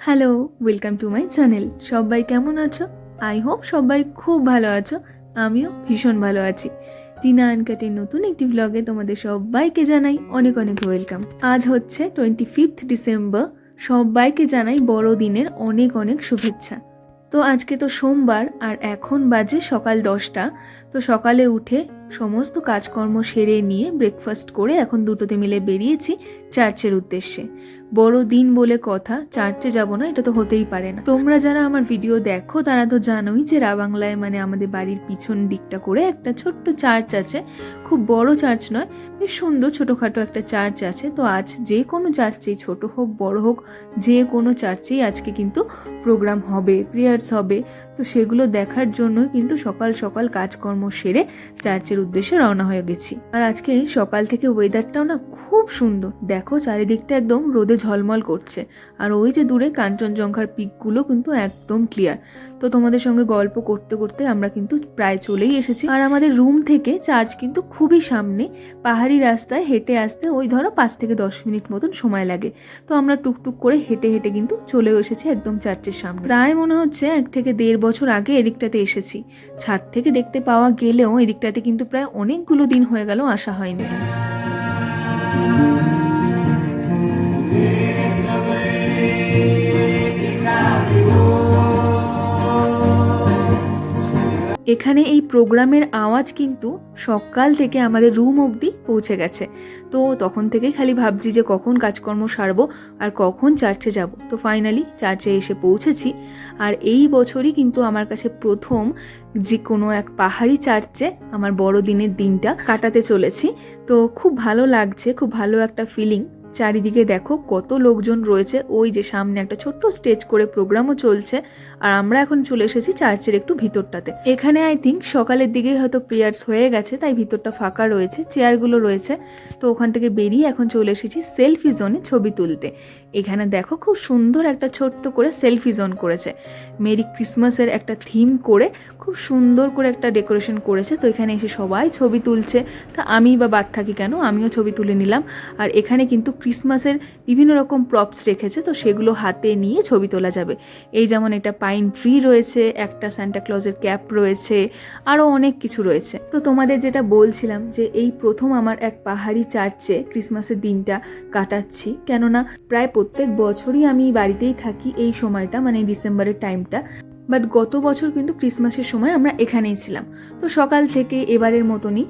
Hello, welcome to my channel. সবাই কেমন আছো? আই হোপ সবাই খুব ভালো আছো। আমিও ভীষণ ভালো আছি। টিনা আনকাটের নতুন একটি ব্লগে তোমাদের সবাইকে জানাই অনেক অনেক ওয়েলকাম। আজ হচ্ছে 25 ডিসেম্বর। সবাইকে জানাই বড়দিনের অনেক অনেক শুভেচ্ছা। তো আজকে তো সোমবার আর এখন বাজে সকাল 10টা। তো সকালে উঠে সমস্ত কাজকর্ম সেরে নিয়ে ব্রেকফাস্ট করে এখন দুটোতে মিলে বেরিয়েছি চার্চের উদ্দেশ্যে। বড় দিন বলে কথা, চার্চে যাব না এটা তো হতেই পারে না। তোমরা যারা আমার ভিডিও দেখো তারা তো জানোই যে রাবাংলায় মানে আমাদের বাড়ির পিছন দিকটা করে একটা ছোট্ট চার্চ আছে। খুব বড় চার্চ নয়, বেশ সুন্দর ছোটোখাটো একটা চার্চ আছে। তো আজ যে কোনো চার্চেই, ছোট হোক বড় হোক, যে কোনো চার্চেই আজকে কিন্তু প্রোগ্রাম হবে, প্রেয়ার্স হবে। তো সেগুলো দেখার জন্যই কিন্তু সকাল সকাল কাজকর্ম সেরে চার্চের উদ্দেশ্যে রওনা হয়ে গেছি। আর আজকে সকাল থেকে ওয়েদারটাও না খুব সুন্দর। দেখো চারিদিকটা একদম রোদে ঝলমল করছে, আর ওই যে দূরে কাঞ্চনজঙ্ঘার পিকগুলো কিন্তু একদম ক্লিয়ার। তো তোমাদের সঙ্গে গল্প করতে করতে আমরা কিন্তু প্রায় চলেই এসেছি। আর আমাদের রুম থেকে চার্চ কিন্তু খুবই সামনে, পাহাড়ি রাস্তায় হেঁটে আসতে ওই ধরো 5 থেকে 10 মিনিট মতন সময় লাগে। তো আমরা টুকটুক করে হেঁটে হেঁটে কিন্তু চলেও এসেছি একদম চার্চের সামনে। প্রায় মনে হচ্ছে 1 থেকে 1.5 বছর আগে এদিকটাতে এসেছি। ছাদ থেকে দেখতে পাওয়া গেলেও এদিকটাতে কিন্তু প্রায় অনেকগুলো দিন হয়ে গেল আসা হয়নি। এখানে এই প্রোগ্রামের আওয়াজ কিন্তু সকাল থেকে আমাদের রুম অবধি পৌঁছে গেছে। তো তখন থেকেই খালি ভাবছি যে কখন কাজকর্ম সারবো আর কখন চার্চে যাব। তো ফাইনালি চার্চে এসে পৌঁছেছি। আর এই বছরই কিন্তু আমার কাছে প্রথম যে কোনো এক পাহাড়ি চার্চে আমার বড়দিনের দিনটা কাটাতে চলেছি। তো খুব ভালো লাগছে, খুব ভালো একটা ফিলিং। চারিদিকে দেখো কত লোকজন রয়েছে, ওই যে সামনে একটা ছোট্ট স্টেজ করে প্রোগ্রামও চলছে। আর আমরা এখন চলে এসেছি চার্চের একটু ভিতরটাতে। এখানে আই থিঙ্ক সকালের দিকে হয়তো প্রেয়ার্স হয়ে গেছে, তাই ভিতরটা ফাঁকা রয়েছে, চেয়ারগুলো রয়েছে। তো ওখান থেকে বেরিয়ে এখন চলে এসেছি সেলফি জোনে ছবি তুলতে। এখানে দেখো খুব সুন্দর একটা ছোট্ট করে সেলফি জোন করেছে, মেরি ক্রিসমাসের একটা থিম করে খুব সুন্দর করে একটা ডেকোরেশন করেছে। তো এখানে এসে সবাই ছবি তুলছে, তা আমি বা বাদ থাকি কেন, আমিও ছবি তুলে নিলাম। আর এখানে কিন্তু ক্রিসমাসের বিভিন্ন রকম প্রপস রেখেছে, তো সেগুলো হাতে নিয়ে ছবি তোলা যাবে। এই যেমন একটা পাইন ট্রি রয়েছে, একটা সান্টা ক্লজের ক্যাপ রয়েছে, আরও অনেক কিছু রয়েছে। তো তোমাদের যেটা বলছিলাম যে এই প্রথম আমার এক পাহাড়ি চার্চে ক্রিসমাসের দিনটা কাটাচ্ছি, কেননা প্রায় প্রত্যেক বছরই আমি বাড়িতেই থাকি এই সময়টা, মানে ডিসেম্বরের টাইমটা। বাট গত বছর কিন্তু ক্রিসমাসের সময় আমরা এখানেই ছিলাম। তো সকাল থেকে এবারের মতনই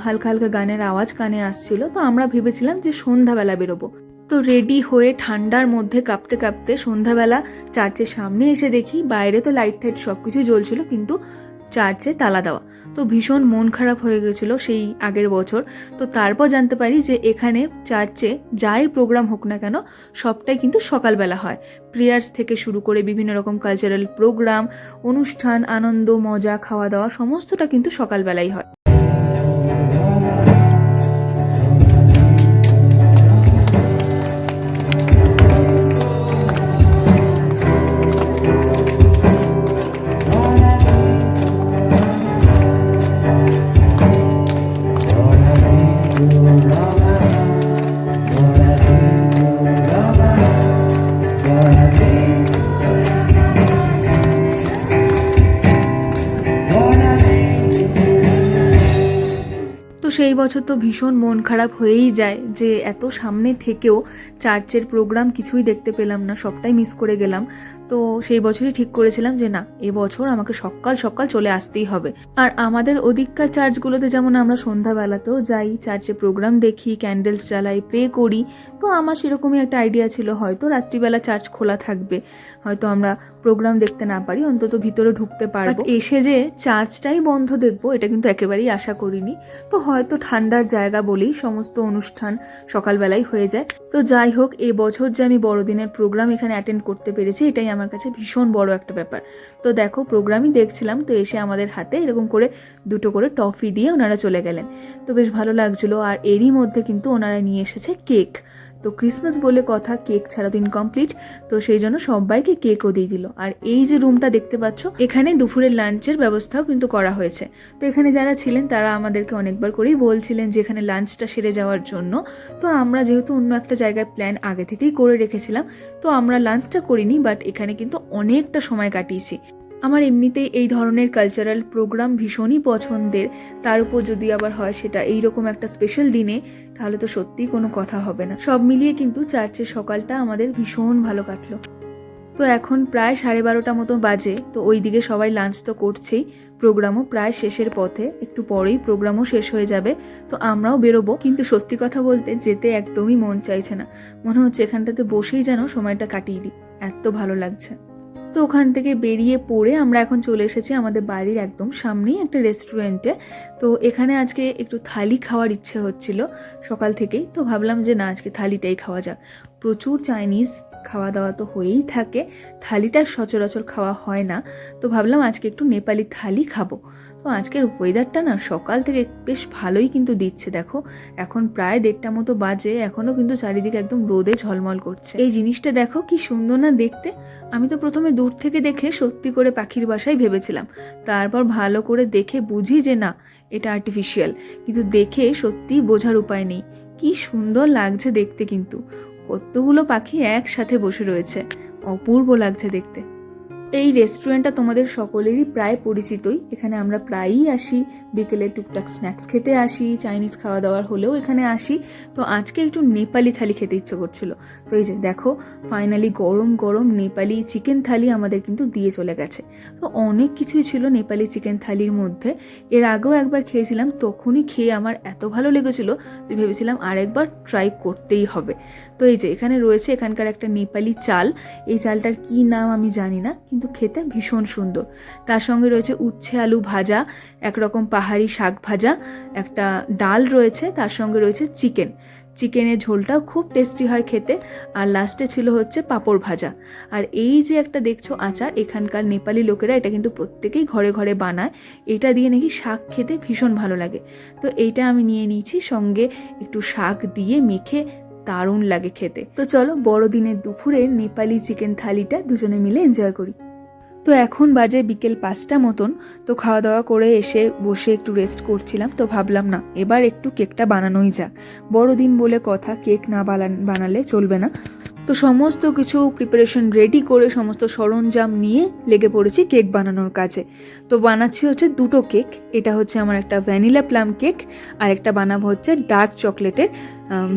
হালকা হালকা গানের আওয়াজ কানে আসছিল। তো আমরা ভেবেছিলাম যে সন্ধ্যাবেলা বেরোবো। তো রেডি হয়ে ঠান্ডার মধ্যে কাঁপতে কাঁপতে সন্ধ্যাবেলা চার্চের সামনে এসে দেখি বাইরে তো লাইট টাইট সব কিছুই জ্বলছিল, কিন্তু চার্চে তালা দেওয়া। তো ভীষণ মন খারাপ হয়ে গেছিলো সেই আগের বছর। তো তারপর জানতে পারি যে এখানে চার্চে যাই প্রোগ্রাম হোক না কেন সবটাই কিন্তু সকালবেলা হয়। প্রেয়ার্স থেকে শুরু করে বিভিন্ন রকম কালচারাল প্রোগ্রাম, অনুষ্ঠান, আনন্দ, মজা, খাওয়া দাওয়া সমস্তটা কিন্তু সকালবেলাই হয়। সেই বছর তো ভীষণ মন খারাপ হয়েই যায় যে এত সামনে থেকেও চার্চের প্রোগ্রাম কিছুই দেখতে পেলাম না, সবটাই মিস করে গেলাম। তো সেই বছরই ঠিক করেছিলাম যে না, এবছর আমাকে সকাল সকাল চলে আসতেই হবে। আর আমাদের ওদিককার চার্চগুলোতে যেমন আমরা সন্ধ্যাবেলাতেও যাই, চার্চে প্রোগ্রাম দেখি, ক্যান্ডেলস জ্বালাই, প্রে করি। তো আমার সেরকমই একটা আইডিয়া ছিল হয়তো রাত্রিবেলা চার্চ খোলা থাকবে, হয়তো আমরা প্রোগ্রাম দেখতে না পারি, অন্তত ভিতরে ঢুকতে পারবো। এসে যে চার্চটাই বন্ধ দেখবো এটা কিন্তু একেবারেই আশা করিনি। তো হয়তো ঠান্ডার জায়গা বলেই সমস্ত অনুষ্ঠান সকালবেলাই হয়ে যায়। তো যাই হোক, এবছর যে আমি বড়দিনের প্রোগ্রাম এখানে অ্যাটেন্ড করতে পেরেছি এটাই আমার কাছে ভীষণ বড় একটা ব্যাপার। তো দেখো প্রোগ্রামই দেখছিলাম, তো এসে আমাদের হাতে এরকম করে 2টো করে টফি দিয়ে ওনারা চলে গেলেন। তো বেশ ভালো লাগছিল। আর এরই মধ্যে কিন্তু ওনারা নিয়ে এসেছে কেক। তো ক্রিসমাস বলে কথা, কেক ছাড়া তো ইনকমপ্লিট, তো সেই জন্য সবাইকে কেকও দিয়ে দিল। আর এই যে রুমটা দেখতে পাচ্ছ, এখানে দুপুরের লাঞ্চের ব্যবস্থাও কিন্তু করা হয়েছে। তো এখানে যারা ছিলেন তারা আমাদেরকে অনেকবার করেই বলছিলেন যে এখানে লাঞ্চটা সেরে যাওয়ার জন্য। তো আমরা যেহেতু অন্য একটা জায়গায় প্ল্যান আগে থেকেই করে রেখেছিলাম, তো আমরা লাঞ্চটা করিনি, বাট এখানে কিন্তু অনেকটা সময় কাটিয়েছি। আমার এমনিতেই এই ধরনের কালচারাল প্রোগ্রাম ভীষণই পছন্দের, তার উপর যদি আবার হয় সেটা এইরকম একটা স্পেশাল দিনে, তাহলে তো সত্যিই কোনো কথা হবে না। সব মিলিয়ে কিন্তু চার্চের সকালটা আমাদের ভীষণ ভালো কাটলো। তো এখন প্রায় 12:30 মতো বাজে। তো ওইদিকে সবাই লাঞ্চ তো করছেই, প্রোগ্রামও প্রায় শেষের পথে, একটু পরেই প্রোগ্রামও শেষ হয়ে যাবে। তো আমরাও বেরোবো, কিন্তু সত্যি কথা বলতে যেতে একদমই মন চাইছে না। মনে হচ্ছে এখানটাতে বসেই যেন সময়টা কাটিয়ে দিই, এত ভালো লাগছে। তো ওখান থেকে বেরিয়ে পড়ে আমরা এখন চলে এসেছি আমাদের বাড়ির একদম সামনেই একটা রেস্টুরেন্টে। তো এখানে আজকে একটু থালি খাওয়ার ইচ্ছে হচ্ছিল সকাল থেকেই, তো ভাবলাম যে না, আজকে থালিটাই খাওয়া যাক। প্রচুর চাইনিজ খাওয়া দাওয়া তো হয়েই থাকে, থালিটা সচরাচর খাওয়া হয় না, তো ভাবলাম আজকে একটু নেপালি থালি খাবো। তো আজকের ওয়েদারটা না সকাল থেকে বেশ ভালোই কিন্তু দিচ্ছে। দেখো এখন প্রায় 1:30 মতো বাজে, এখনও কিন্তু চারিদিকে একদম রোদে ঝলমল করছে। এই জিনিসটা দেখো কি সুন্দর না দেখতে। আমি তো প্রথমে দূর থেকে দেখে সত্যি করে পাখির বাসাই ভেবেছিলাম, তারপর ভালো করে দেখে বুঝি যে না, এটা আর্টিফিশিয়াল। কিন্তু দেখে সত্যিই বোঝার উপায় নেই, কি সুন্দর লাগছে দেখতে। কিন্তু কতগুলো পাখি একসাথে বসে রয়েছে, অপূর্ব লাগছে দেখতে। এই রেস্টুরেন্টটা তোমাদের সকলেরই প্রায় পরিচিতই, এখানে আমরা প্রায়ই আসি, বিকেলে টুকটাক স্ন্যাক্স খেতে আসি, চাইনিজ খাওয়া দাওয়ার হলেও এখানে আসি। তো আজকে একটু নেপালি থালি খেতে ইচ্ছে করছিল। তো এই যে দেখো, ফাইনালি গরম গরম নেপালি চিকেন থালি আমাদের কিন্তু দিয়ে চলে গেছে। তো অনেক কিছুই ছিল নেপালি চিকেন থালির মধ্যে, এর আগেও একবার খেয়েছিলাম, তখনই খেয়ে আমার এত ভালো লেগেছিল যে ভেবেছিলাম আরেকবার ট্রাই করতেই হবে। তো এই যে এখানে রয়েছে এখানকার একটা নেপালি চাল, এই চালটার কি নাম আমি জানি না, কিন্তু খেতে ভীষণ সুন্দর। তার সঙ্গে রয়েছে উচ্ছে আলু ভাজা, একরকম পাহাড়ি শাক ভাজা, একটা ডাল রয়েছে, তার সঙ্গে রয়েছে চিকেনের ঝোলটাও খুব টেস্টি হয় খেতে, আর লাস্টে ছিল হচ্ছে পাঁপড় ভাজা। আর এই যে একটা দেখছো আচার, এখানকার নেপালি লোকেরা এটা কিন্তু প্রত্যেকেই ঘরে ঘরে বানায়, এটা দিয়ে নাকি শাক খেতে ভীষণ ভালো লাগে। তো এইটা আমি নিয়ে নিয়েছি, সঙ্গে একটু শাক দিয়ে মেখে দারুণ লাগে খেতে। তো চলো বড়দিনের দুপুরে নেপালি চিকেন থালিটা দুজনে মিলে এনজয় করি। তো এখন বাজে বিকেল 5টা মতন। তো খাওয়া দাওয়া করে এসে বসে একটু রেস্ট করছিলাম, তো ভাবলাম না, এবার একটু কেকটা বানানোই যাক। বড়দিন বলে কথা, কেক না বানালে চলবে না। তো সমস্ত কিছু প্রিপারেশন রেডি করে সমস্ত সরঞ্জাম নিয়ে লেগে পড়েছি কেক বানানোর কাজে। তো বানাচ্ছি হচ্ছে 2টো কেক, এটা হচ্ছে আমার একটা ভ্যানিলা প্লাম কেক, আর একটা বানাবো হচ্ছে ডার্ক চকলেটের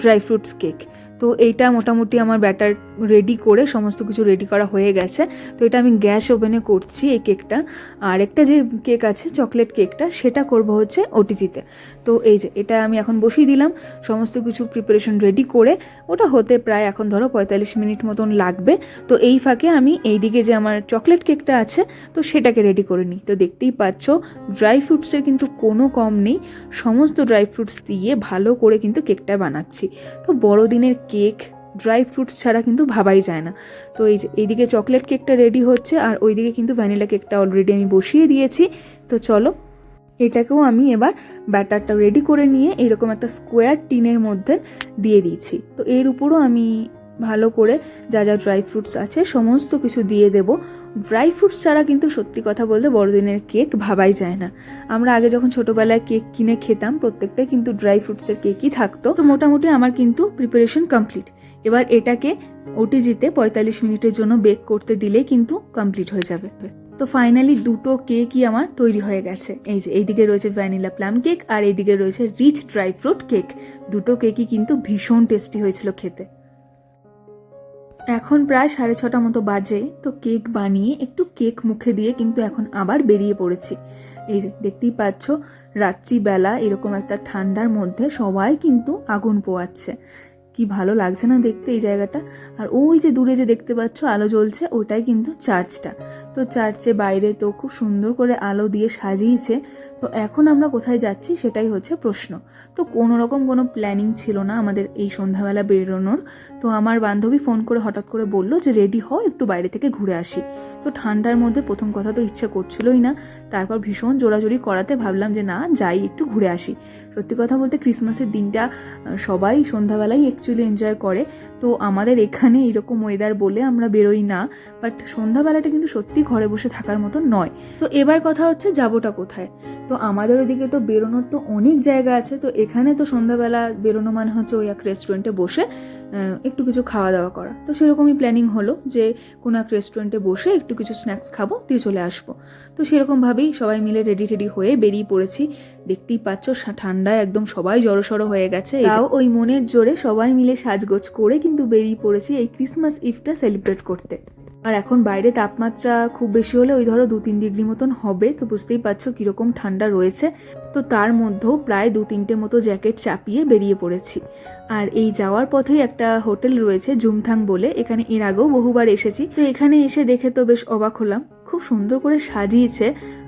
ড্রাই ফ্রুটস কেক। তো এইটা মোটামুটি আমার ব্যাটার রেডি করে সমস্ত কিছু রেডি করা হয়ে গেছে। তো এটা আমি গ্যাস ওভেনে করছি এই কেকটা। আর একটা যে কেক আছে চকলেট কেকটা, সেটা করব হচ্ছে ওটিজিতে। তো এই যে এটা আমি এখন বসিয়ে দিলাম সমস্ত কিছু প্রিপারেশন রেডি করে, ওটা হতে প্রায় এখন ধরো 45 মিনিট মতন লাগবে। তো এই ফাঁকে আমি এইদিকে যে আমার চকলেট কেকটা আছে তো সেটাকে রেডি করে নিই। তো দেখতেই পাচ্ছ ড্রাই ফ্রুটসের কিন্তু কোনো কম নেই, সমস্ত ড্রাই ফ্রুটস দিয়ে ভালো করে কিন্তু কেকটা বানাচ্ছি। তো বড়দিনের কেক ড্রাই ফ্রুটস ছাড়া কিন্তু ভাবাই যায় না। তো এই যে এইদিকে চকলেট কেকটা রেডি হচ্ছে, আর ওইদিকে কিন্তু ভ্যানিলা কেকটা অলরেডি আমি বসিয়ে দিয়েছি। তো চলো এটাকেও আমি এবার ব্যাটারটা রেডি করে নিয়ে এরকম একটা স্কোয়ার টিনের মধ্যে দিয়ে দিয়েছি। তো এর উপরও আমি ভালো করে যা যা ড্রাই ফ্রুটস আছে সমস্ত কিছু দিয়ে দেব। ড্রাই ফ্রুটস ছাড়া কিন্তু সত্যি কথা বলতে বড়দিনের কেক ভাবাই যায় না। আমরা আগে যখন ছোটোবেলায় কেক কিনে খেতাম প্রত্যেকটাই কিন্তু ড্রাই ফ্রুটসের কেকই থাকতো। তো মোটামুটি আমার কিন্তু প্রিপারেশন কমপ্লিট। এবার এটাকে ওটিজিতে 45 মিনিটের জন্য বেক করতে দিলে কিন্তু কমপ্লিট হয়ে যাবে। তো ফাইনালি 2টো কেকই আমার তৈরি হয়ে গেছে। এই যে এইদিকে রয়েছে ভ্যানিলা প্লাম কেক, আর এইদিকে রয়েছে রিচ ড্রাই ফ্রুট কেক। 2টো কেকই কিন্তু ভীষণ টেস্টি হয়েছিল খেতে। এখন প্রায় 6:30 মতো বাজে। তো কেক বানিয়ে একটু কেক মুখে দিয়ে কিন্তু এখন আবার বেরিয়ে পড়েছি। এই যে দেখতেই পাচ্ছ রাত্রিবেলা এরকম একটা ঠান্ডার মধ্যে সবাই কিন্তু আগুন পোয়াচ্ছে, কি ভালো লাগছে না দেখতে এই জায়গাটা। আর ওই যে দূরে যে দেখতে পাচ্ছ আলো জ্বলছে, ওটাই কিন্তু চার্চটা। তো চার্চে বাইরে তো খুব সুন্দর করে আলো দিয়ে সাজিয়েছে। তো এখন আমরা কোথায় যাচ্ছি সেটাই হচ্ছে প্রশ্ন। তো কোনো রকম কোনো প্ল্যানিং ছিল না আমাদের এই সন্ধ্যাবেলা বেরোনোর। তো আমার বান্ধবী ফোন করে হঠাৎ করে বললো যে রেডি হও, একটু বাইরে থেকে ঘুরে আসি। তো ঠান্ডার মধ্যে প্রথম কথা তো ইচ্ছে করছিলই না, তারপর ভীষণ জোরাজোরি করাতে ভাবলাম যে না যাই, একটু ঘুরে আসি। সত্যি কথা বলতে ক্রিসমাসের দিনটা সবাই সন্ধ্যাবেলায় একটু অ্যাকচুয়ালি এনজয় করে। তো আমাদের এখানে এরকম ওয়েদার বলে আমরা বেরোই না, বাট সন্ধ্যাবেলাটা কিন্তু সত্যি ঘরে বসে থাকার মতো নয়। তো এবার কথা হচ্ছে যাবোটা কোথায়। তো আমাদের ওদিকে তো বেরোনোর তো অনেক জায়গা আছে, তো এখানে তো সন্ধ্যাবেলা বেরোনো মানে হচ্ছে ওই এক রেস্টুরেন্টে বসে একটু কিছু খাওয়া দাওয়া করা। তো সেরকমই প্ল্যানিং হলো যে কোনো এক রেস্টুরেন্টে বসে একটু কিছু স্ন্যাক্স খাবো, দিয়ে চলে আসবো। তো সেরকমভাবেই সবাই মিলে রেডি হয়ে বেরিয়ে পড়েছি। দেখতেই পাচ্ছ ঠান্ডায় একদম সবাই জড়সড় হয়ে গেছে, তাও ওই মনের জোরে সবাই মিলে সাজগোজ করে কিন্তু বেরিয়ে পড়েছি এই ক্রিসমাস ইভটা সেলিব্রেট করতে। আর এখন বাইরে তাপমাত্রা খুব বেশি হলে ওই ধরো 2-3 ডিগ্রি মতন হবে, তো বুঝতেই পারছো কীরকম ঠান্ডা রয়েছে। তো তার মধ্যেও প্রায় 2-3টে মতো জ্যাকেট চাপিয়ে বেরিয়ে পড়েছি। আর এই যাওয়ার পথেই একটা হোটেল রয়েছে জুমথাং বলে, এখানে এর আগেও বহুবার এসেছি। তো এখানে এসে দেখে তো বেশ অবাক হলাম, খুব সুন্দর করে সাজিয়েছে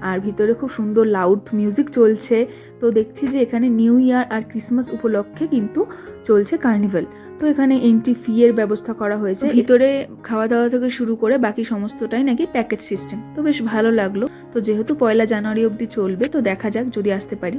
আর ভিতরে খুব সুন্দর লাউড মিউজিক চলছে। তো দেখছি যে এখানে নিউ ইয়ার আর ক্রিসমাস উপলক্ষে কিন্তু চলছে কার্নিভেল। তো এখানে এন্ট্রি ফি এর ব্যবস্থা করা হয়েছে, ভিতরে খাওয়া দাওয়া থেকে শুরু করে বাকি সমস্তটাই নাকি প্যাকেজ সিস্টেম। তো বেশ ভালো লাগলো। তো যেহেতু 1 জানুয়ারি অবধি চলবে, তো দেখা যাক যদি আসতে পারি।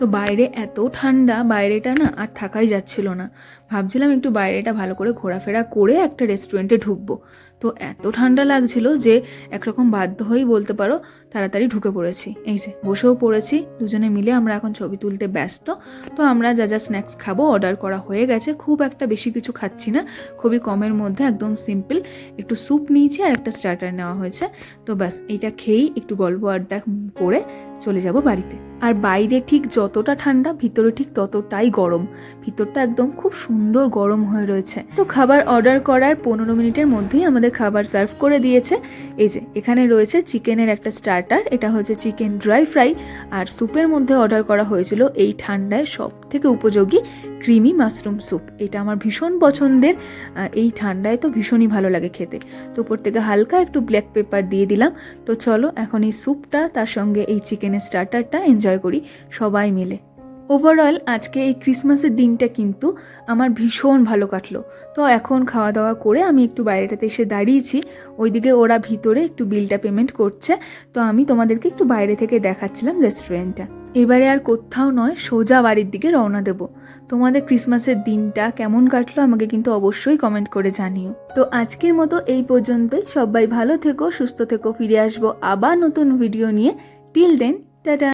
তো বাইরে এত ঠান্ডা, বাইরেটা না আর থাকাই যাচ্ছিল না। ভাবছিলাম একটু বাইরেটা ভালো করে ঘোরাফেরা করে একটা রেস্টুরেন্টে ঢুকবো। তো এত ঠান্ডা লাগছিল যে একরকম বাধ্য হয়েই বলতে পারো তাড়াতাড়ি ঢুকে পড়েছি। এই যে বসেও পড়েছি, দুজনে মিলে আমরা এখন ছবি তুলতে ব্যস্ত। তো আমরা যা যা স্ন্যাক্স খাবো অর্ডার করা হয়ে গেছে, খুব একটা বেশি কিছু খাচ্ছি না, খুবই কমের মধ্যে একদম সিম্পল একটু স্যুপ নিয়েছি আর একটা স্টার্টার নেওয়া হয়েছে। তো ব্যাস এইটা খেয়েই একটু গল্প আড্ডা করে চলে যাব বাড়িতে। আর বাইরে ঠিক যতটা ঠান্ডা, ভিতরে ঠিক ততটাই গরম। ভিতরটা একদম খুব সুন্দর গরম হয়ে রয়েছে। তো খাবার অর্ডার করার 15 মিনিটের মধ্যেই আমাদের খাবার সার্ভ করে দিয়েছে। এই যে এখানে রয়েছে চিকেনের একটা স্টার্টার, এটা হচ্ছে চিকেন ড্রাই ফ্রাই। আর স্যুপের মধ্যে অর্ডার করা হয়েছিল এই ঠান্ডায় সব থেকে উপযোগী ক্রিমি মাশরুম স্যুপ। এটা আমার ভীষণ পছন্দের, এই ঠান্ডায় তো ভীষণই ভালো লাগে খেতে। তো উপর থেকে হালকা একটু ব্ল্যাক পেপার দিয়ে দিলাম। তো চলো এখন এই স্যুপটা তার সঙ্গে এই চিকেনের স্টার্টারটা এনজয় করি সবাই মিলে। ওভারঅল আজকে এই ক্রিসমাসের দিনটা কিন্তু আমার ভীষণ ভালো কাটলো। তো এখন খাওয়া দাওয়া করে আমি একটু বাইরেটাতে এসে দাঁড়িয়েছি, ওইদিকে ওরা ভিতরে একটু বিলটা পেমেন্ট করছে। তো আমি তোমাদেরকে একটু বাইরে থেকে দেখাচ্ছিলাম রেস্টুরেন্টটা। এবারে আর কোথাও নয়, সোজা বাড়ির দিকে রওনা দেব। তোমাদের ক্রিসমাসের দিনটা কেমন কাটলো আমাকে কিন্তু অবশ্যই কমেন্ট করে জানিও। তো আজকের মতো এই পর্যন্তই। সবাই ভালো থেকো, সুস্থ থেকো, ফিরে আসবো আবার নতুন ভিডিও নিয়ে। Till then, tata.